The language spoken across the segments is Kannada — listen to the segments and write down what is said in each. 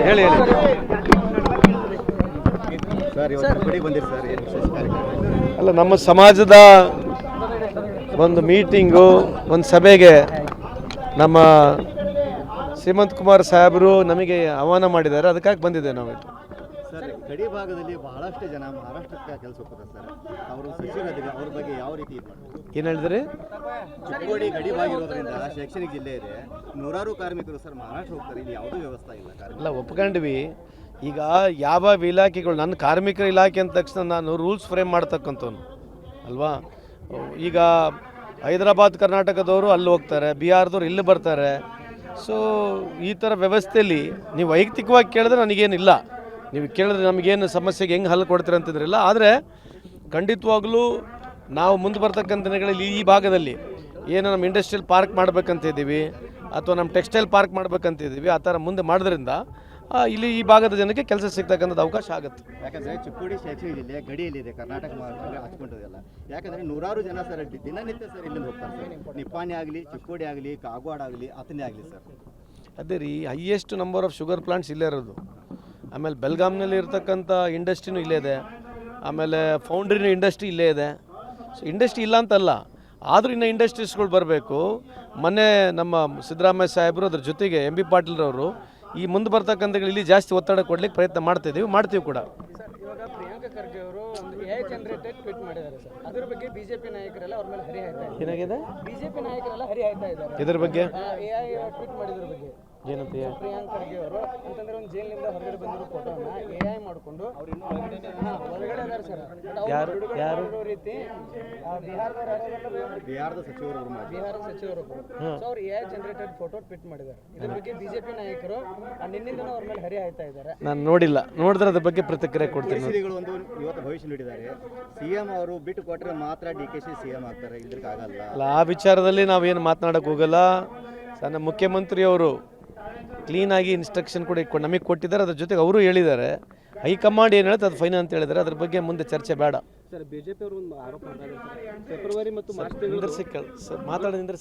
ಹೇಳಿ ಅಲ್ಲ, ನಮ್ಮ ಸಮಾಜದ ಒಂದು ಮೀಟಿಂಗು, ಒಂದು ಸಭೆಗೆ ನಮ್ಮ ಶ್ರೀಮಂತ್ ಕುಮಾರ್ ಸಾಹೇಬರು ನಮಗೆ ಆಹ್ವಾನ ಮಾಡಿದ್ದಾರೆ. ಅದಕ್ಕಾಗಿ ಬಂದಿದೆ ನಾವು. ಸರ್, ಗಡಿ ಭಾಗದಲ್ಲಿ ಬಹಳಷ್ಟು ಜನ ಮಹಾರಾಷ್ಟ್ರಕ್ಕೆ ಕೆಲಸ ಹೋಗ್ತಾರೆ ಸರ್. ಅವರು ಸಚಿವರಾದರೆ ಅವ್ರ ಬಗ್ಗೆ ಯಾವ ರೀತಿ ಏನು ಹೇಳಿದ್ರಿ? ಚಿಕ್ಕೋಡಿ ಗಡಿ ಭಾಗ ಇರೋದ್ರಿಂದ ಶೈಕ್ಷಣಿಕ ಜಿಲ್ಲೆ ಇದೆ, ನೂರಾರು ಕಾರ್ಮಿಕರು ಸರ್ ಮಹಾರಾಷ್ಟ್ರ ಹೋಗ್ತಾರೆ. ಇಲ್ಲಿ ಯಾವುದೂ ವ್ಯವಸ್ಥೆ ಇಲ್ಲ. ಇಲ್ಲ, ಒಪ್ಕೊಂಡ್ವಿ. ಈಗ ಯಾವ ಇಲಾಖೆಗಳು, ನನ್ನ ಕಾರ್ಮಿಕರ ಇಲಾಖೆ ಅಂದ ತಕ್ಷಣ ನಾನು ರೂಲ್ಸ್ ಫ್ರೇಮ್ ಮಾಡ್ತಕ್ಕಂಥವ್ನು ಅಲ್ವಾ. ಈಗ ಹೈದರಾಬಾದ್ ಕರ್ನಾಟಕದವರು ಅಲ್ಲಿ ಹೋಗ್ತಾರೆ, ಬಿಹಾರದವ್ರು ಇಲ್ಲಿ ಬರ್ತಾರೆ. ಸೊ ಈ ಥರ ವ್ಯವಸ್ಥೆಯಲ್ಲಿ ನೀವು ವೈಯಕ್ತಿಕವಾಗಿ ಕೇಳಿದ್ರೆ ನನಗೇನಿಲ್ಲ. ನೀವು ಕೇಳಿದ್ರೆ ನಮಗೇನು ಸಮಸ್ಯೆಗೆ ಹೆಂಗೆ ಹಲ್ಲು ಕೊಡ್ತೀರ ಅಂತಿದ್ರಿಲ್ಲ. ಆದರೆ ಖಂಡಿತವಾಗ್ಲೂ ನಾವು ಮುಂದೆ ಬರ್ತಕ್ಕಂಥ ದಿನಗಳಲ್ಲಿ ಈ ಭಾಗದಲ್ಲಿ ಏನು ನಮ್ಮ ಇಂಡಸ್ಟ್ರಿಯಲ್ ಪಾರ್ಕ್ ಮಾಡಬೇಕಂತಿದ್ದೀವಿ ಅಥವಾ ನಮ್ಮ ಟೆಕ್ಸ್ಟೈಲ್ ಪಾರ್ಕ್ ಮಾಡಬೇಕಂತಿದ್ದೀವಿ, ಆ ಥರ ಮುಂದೆ ಮಾಡೋದ್ರಿಂದ ಇಲ್ಲಿ ಈ ಭಾಗದ ಜನಕ್ಕೆ ಕೆಲಸ ಸಿಗ್ತಕ್ಕಂಥದ್ದು ಅವಕಾಶ ಆಗುತ್ತೆ. ಯಾಕಂದರೆ ಚಿಕ್ಕೋಡಿ ಶೈಕ್ಷಣಿಕ ಜಿಲ್ಲೆ ಗಡಿಯಲ್ಲಿದೆ, ಕರ್ನಾಟಕ ಮಹಾರಾಷ್ಟ್ರ ಹಚ್ಕೊಂಡಿದೆಲ್ಲ. ಯಾಕಂದರೆ ನೂರಾರು ಜನ ಸರ್ ದಿನನಿತ್ಯ ಸರ್ ಇಲ್ಲಿಂದ ಹೋಗ್ತಾರೆ ಸರ್. ನಿಪ್ಪಾಣಿ ಆಗಲಿ, ಚಿಕ್ಕೋಡಿ ಆಗಲಿ, ಕಾಗವಾಡ ಆಗಲಿ, ಅಥಣಿ ಆಗಲಿ ಸರ್. ಅದೇ ರೀ, highest number of sugar plants ಇಲ್ಲೇ ಇರೋದು. ಆಮೇಲೆ ಬೆಲ್ಗಾಮ್ನಲ್ಲಿ ಇರ್ತಕ್ಕಂಥ ಇಂಡಸ್ಟ್ರಿನೂ ಇಲ್ಲೇ ಇದೆ. ಆಮೇಲೆ ಫೌಂಡ್ರಿನ ಇಂಡಸ್ಟ್ರಿ ಇಲ್ಲೇ ಇದೆ. ಸೊ ಇಂಡಸ್ಟ್ರಿ ಇಲ್ಲ ಅಂತಲ್ಲ, ಆದರೂ ಇನ್ನೂ ಇಂಡಸ್ಟ್ರೀಸ್ಗಳು ಬರಬೇಕು. ಮೊನ್ನೆ ನಮ್ಮ ಸಿದ್ದರಾಮಯ್ಯ ಸಾಹೇಬರು ಅದ್ರ ಜೊತೆಗೆ ಎಂ ಬಿ ಪಾಟೀಲ್ರವರು ಈ ಮುಂದೆ ಬರ್ತಕ್ಕಂಥ ಇಲ್ಲಿ ಜಾಸ್ತಿ ಒತ್ತಡ ಕೊಡ್ಲಿಕ್ಕೆ ಪ್ರಯತ್ನ ಮಾಡ್ತೀವಿ ಕೂಡ. ಇವಾಗ ಪ್ರಿಯಾಂಕಾ ಖರ್ಗೆ ಅವರು ಒಂದು AI ಜನರೇಟೆಡ್ ಟ್ವೀಟ್ ಮಾಡಿದ್ದಾರೆ ಸರ್. ಅದ್ರ ಬಗ್ಗೆ ಬಿಜೆಪಿ ನಾಯಕರೆಲ್ಲ ಅವ್ರ ಮೇಲೆ ಹರಿಹಾಯ್ತಾ ಇದ್ದಾರೆ. ಏನಾಗಿದೆ? ಬಿಜೆಪಿ ನಾಯಕರೆಲ್ಲ ಹರಿಹಾಯ್ತಾ ಇದ್ದಾರೆ ಇದ್ರ ಬಗ್ಗೆ. AI ಟ್ವೀಟ್ ಮಾಡಿದ್ರ ಬಗ್ಗೆ ಏನಂತ? ಪ್ರಿಯಾಂಕಾ ಖರ್ಗೆ ಅವರು ಅಂತಂದ್ರೆ ಒಂದು ಜೈಲಿನಿಂದ ಹೊರಗಡೆ ಬಂದಿರೋ ಫೋಟೋನ AI ಮಾಡಿಕೊಂಡು ಹೊರಗಡೆ ಇದ್ದಾರೆ ಸರ್. ಯಾರು ರೀತಿ ಬಿಹಾರದ ಸಚಿವರು ಸೊ ಅವ್ರು AI ಜನರೇಟೆಡ್ ಫೋಟೋ ಟ್ವೀಟ್ ಮಾಡಿದ್ದಾರೆ. ಇದ್ರ ಬಗ್ಗೆ ಬಿಜೆಪಿ ನಾಯಕರು ನಿನ್ನಿಂದ ಅವ್ರ ಮೇಲೆ ಹರಿಹಾಯ್ತಾ ಇದ್ದಾರೆ. ನಾನು ನೋಡಿಲ್ಲ, ನೋಡಿದ್ರೆ ಅದ್ರ ಬಗ್ಗೆ ಪ್ರತಿಕ್ರಿಯೆ ಕೊಡ್ತೀನಿ. ಒಂದು ಇವತ್ತು ಭವಿಷ್ಯ ನುಡಿದ್ದಾರೆ. ಸಿಎಂ ಅವರು ಬಿಟ್ಟು ಕೊಟ್ಟರೆ ಮಾತ್ರ DKC ಸಿಎಂ ಆಗ್ತಾರೆ, ಇದ್ರಕ್ಕಾಗಲ್ಲ. ಅಲ್ಲ, ಆ ವಿಚಾರದಲ್ಲಿ ನಾವೇನು ಮಾತನಾಡೋಕೆ ಹೋಗಲ್ಲ. ನನ್ನ ಮುಖ್ಯಮಂತ್ರಿಯವರು ಕ್ಲೀನಾಗಿ ಇನ್ಸ್ಟ್ರಕ್ಷನ್ ಕೂಡ ನಮಗೆ ಕೊಟ್ಟಿದ್ದಾರೆ. ಅದ್ರ ಜೊತೆಗೆ ಅವರು ಹೇಳಿದ್ದಾರೆ, ಹೈಕಮಾಂಡ್ ಏನು ಹೇಳುತ್ತೆ ಅದು ಫೈನಲ್ ಅಂತ ಹೇಳಿದ್ದಾರೆ. ಅದ್ರ ಬಗ್ಗೆ ಮುಂದೆ ಚರ್ಚೆ ಬೇಡ ಸರ್. ಬಿಜೆಪಿ ಅವರು ಒಂದು ಆರೋಪ ಮಾಡ್ತಾರೆ, ಫೆಬ್ರವರಿ ಮತ್ತು ಮಾರ್ಚ್ ಮಾತಾಡೋದ್ರಿಂದ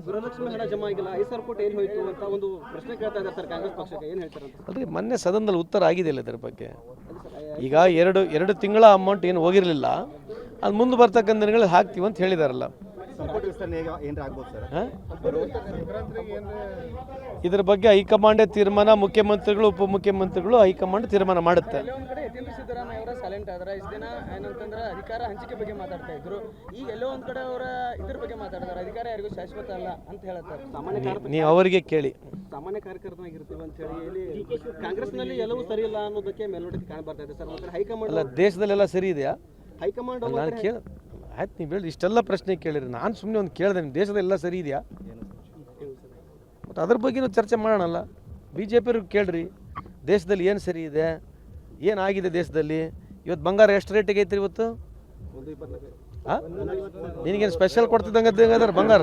ಗೃಹಲಕ್ಷ್ಮಿ ಹಣ ಜಮಾ ಆಗಿಲ್ಲ, 5,000 ಕೋಟಿ ಏನು ಹೋಯಿತು ಅಂತ ಒಂದು ಪ್ರಶ್ನೆ ಕೇಳ್ತಾ ಇದ್ದಾರೆ ಸರ್ ಕಾಂಗ್ರೆಸ್ ಪಕ್ಷಕ್ಕೆ. ಏನು ಹೇಳ್ತಾರೆ ಅಂತ? ಅದೇ ಮೊನ್ನೆ ಸದನದಲ್ಲಿ ಉತ್ತರ ಆಗಿದೆಯಲ್ಲ ಇದ್ರ ಬಗ್ಗೆ. ಈಗ ಎರಡು ತಿಂಗಳ ಅಮೌಂಟ್ ಏನು ಹೋಗಿರಲಿಲ್ಲ, ಅದು ಮುಂದೆ ಬರ್ತಕ್ಕಂಥ ದಿನಗಳಲ್ಲಿ ಹಾಕ್ತೀವಿ ಅಂತ ಹೇಳಿದಾರಲ್ಲ. ಇದ್ರ ಬಗ್ಗೆ ಹೈಕಮಾಂಡೇ ತೀರ್ಮಾನ, ಮುಖ್ಯಮಂತ್ರಿಗಳು ಉಪಮುಖ್ಯಮಂತ್ರಿಗಳು ಹೈಕಮಾಂಡ್ ತೀರ್ಮಾನ ಮಾಡುತ್ತೆ. ಸಿದ್ದರಾಮಯ್ಯ ಅವರ ಸೈಲೆಂಟ್ ಆದ್ರೆ ಇಷ್ಟು ದಿನ ಏನಂತಂದ್ರೆ ಅಧಿಕಾರ ಹಂಚಿಕೆ ಬಗ್ಗೆ ಮಾತಾಡ್ತಾ ಇದ್ರು. ಈಗ ಎಲ್ಲೋ ಒಂದ್ ಕಡೆ ಅವರ ಇದ್ರ ಬಗ್ಗೆ ಮಾತಾಡ್ತಾರೆ, ಅಧಿಕಾರ ಯಾರಿಗೂ ಶಾಶ್ವತ ಅಲ್ಲ ಅಂತ ಹೇಳ್ತಾರೆ. ನೀವು ಅವರಿಗೆ ಕೇಳಿ. ಸಾಮಾನ್ಯ ಕಾರ್ಯಕರ್ತನಾಗಿರ್ತೀವಿ ಅಂತ ಹೇಳಿ ಕಾಂಗ್ರೆಸ್ನಲ್ಲಿ ಎಲ್ಲವೂ ಸರಿ ಇಲ್ಲ ಅನ್ನೋದಕ್ಕೆ ಮೇಲ್ನೋಟಕ್ಕೆ ಕಾಣ ಬರ್ತಾ ಇದೆ ಸರ್. ಹೈಕಮಾಂಡ್ ಅಲ್ಲ, ದೇಶದಲ್ಲೆಲ್ಲ ಸರಿ ಇದೆಯಾ? ಹೈಕಮಾಂಡ್ ನಾನು ಆಯ್ತು, ನೀವು ಹೇಳಿ ಇಷ್ಟೆಲ್ಲ ಪ್ರಶ್ನೆ ಕೇಳಿರಿ. ನಾನು ಸುಮ್ಮನೆ ಒಂದು ಕೇಳಿದೆ, ನಿಮ್ಮ ದೇಶದೆಲ್ಲ ಸರಿ ಇದೆಯಾ ಮತ್ತು ಅದ್ರ ಬಗ್ಗೆ ಚರ್ಚೆ ಮಾಡೋಣಲ್ಲ. BJP ಕೇಳ್ರಿ, ದೇಶದಲ್ಲಿ ಏನು ಸರಿ ಇದೆ, ಏನಾಗಿದೆ ದೇಶದಲ್ಲಿ. ಇವತ್ತು ಬಂಗಾರ ಎಷ್ಟು ರೇಟಿಗೆ ಐತ್ರಿ ಇವತ್ತು? ನಿನಗೇನು ಸ್ಪೆಷಲ್ ಕೊಡ್ತಿದ್ದಂಗೆ ಬಂಗಾರ?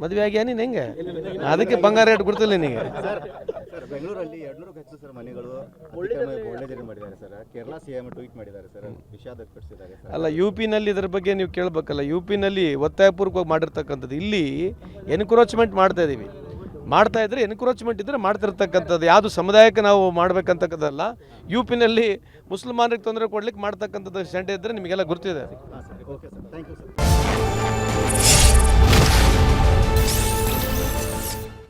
ಮದುವೆ ಆಗ್ಯಾ ನೀನು? ಹೆಂಗೆ ಅದಕ್ಕೆ ಬಂಗಾರ ರೇಟ್ ಕೊಡ್ತಿಲ್ಲ ನಿನಗೆ? ಬೆಂಗಳೂರಲ್ಲಿ 200 ಹೆಚ್ಚು ಸರ್ ಮನೆಗಳು ಒಳ್ಳೆ ಮಾಡಿದ್ದಾರೆ ಸರ್. ಕೇರಳ ಸಿಎಂ ಟ್ವೀಟ್ ಮಾಡಿದ್ದಾರೆ ಸರ್, ವಿಷಾದ ವ್ಯಕ್ತಪಡಿಸಿದ್ದಾರೆ. ಅಲ್ಲ, UP-ನಲ್ಲಿ ಇದ್ರ ಬಗ್ಗೆ ನೀವು ಕೇಳಬೇಕಲ್ಲ. UP-ನಲ್ಲಿ ಒತ್ತಾಯಪೂರ್ವಕವಾಗಿ ಮಾಡಿರ್ತಕ್ಕಂಥದ್ದು. ಇಲ್ಲಿ ಎನ್ಕ್ರೋಚ್ಮೆಂಟ್ ಮಾಡ್ತಾ ಇದ್ರೆ ಎನ್ಕ್ರೋಚ್ಮೆಂಟ್ ಇದ್ದರೆ ಮಾಡ್ತಿರ್ತಕ್ಕಂಥದ್ದು. ಯಾವುದು ಸಮುದಾಯಕ್ಕೆ ನಾವು ಮಾಡ್ಬೇಕಂತಕ್ಕಂಥದ್ದಲ್ಲ. UP-ನಲ್ಲಿ ಮುಸಲ್ಮಾನರಿಗೆ ತೊಂದರೆ ಕೊಡ್ಲಿಕ್ಕೆ ಮಾಡ್ತಕ್ಕಂಥದ್ದು ಸೆಂಟೆ ಇದ್ದರೆ ನಿಮಗೆಲ್ಲ ಗುರ್ತಿದೆ. Okay sir, thank you sir.